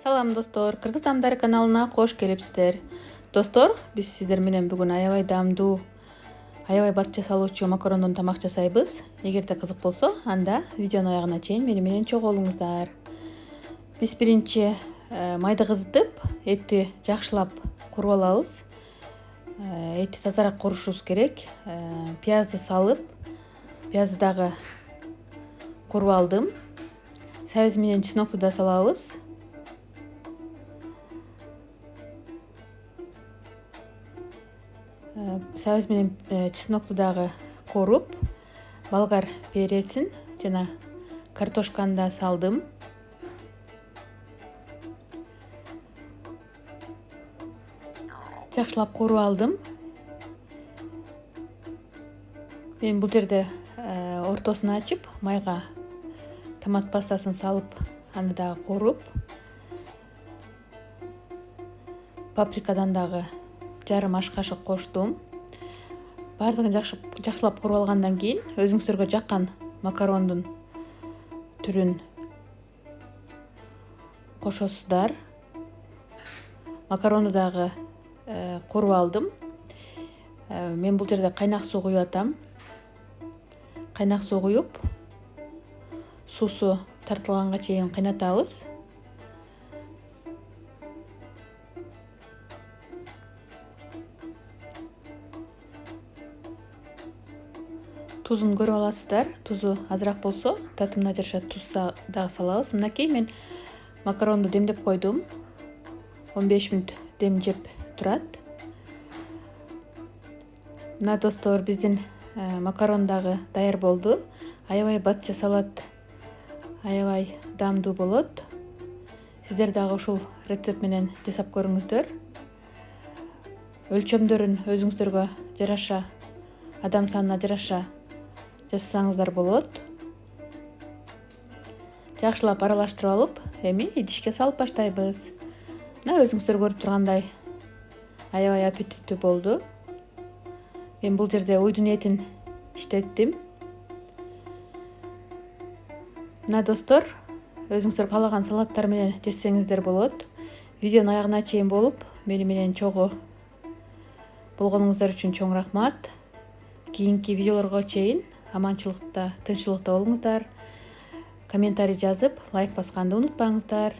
Салам достор, Кыргыз Дамдары каналына кош келипсиздер. Достор, биз сиздер менен бүгүн аябай даамдуу, аябай бат жасалуучу макарондон тамак жасайбыз. Эгерде кызык болсо, анда видеонун аягына чейин мени менен чогуу болуңуздар. Биз биринчи майды кызытып, этти жакшылап куруп алабыз. Этти тазараак курушубуз керек. Пиязды салып, пиязды дагы куруп алдым. Сабиз менен чеснокту да салабыз. Сабиз менен чеснокту дагы коруп, болгар перецин жана картошканы да салдым. Жакшылап коруп алдым. Мен бул жерде ортосун ачып, майга томат пастасын салып, аны дагы коруп, паприкадан дагы жарым аш кашык коштум. Бардыгын жакшылап куруп алгандан кийин өзүңүздөргө жаккан макарондун түрүн кошосуздар. Макаронду дагы куруп алдым. Мен бул жерде кайнак суу куюп атам. Кайнак суу куюп, суусу тартылганга чейин кайнатабыз. Тузун көрүп аласыздар. Тузу азыраак болсо, татымына жараша туз дагы салабыз. Мынакей мен макаронду демдеп койдум. 15 мүнөт дем жеп турат. Мына достор, биздин макарон дагы даяр болду. Аябай бат жасалат, аябай даамдуу болот. Сиздер дагы ушул рецепт менен жасап көрүңүздөр. Өлчөмдөрүн өзүңүздөргө жараша, адам санына жараша жасасаңыздар болот. Жакшылап аралаштырып алып, эми идишке салып баштайбыз. Мына өзүңүздөр көрүп тургандай аябай аппетиттүү болду. Мен бул жерде уйдун этин иштеттим. Мына достор, өзүңүздөр каалаган салаттар менен жесеңиздер болот. Видеонун аягына чейин болуп, мени менен чогуу болгонуңуздар үчүн чоң рахмат. Кийинки видеолорго чейин аманчылыкта, тынччылыкта болуңуздар. Комментарий жазып, лайк басканды унутпаңыздар.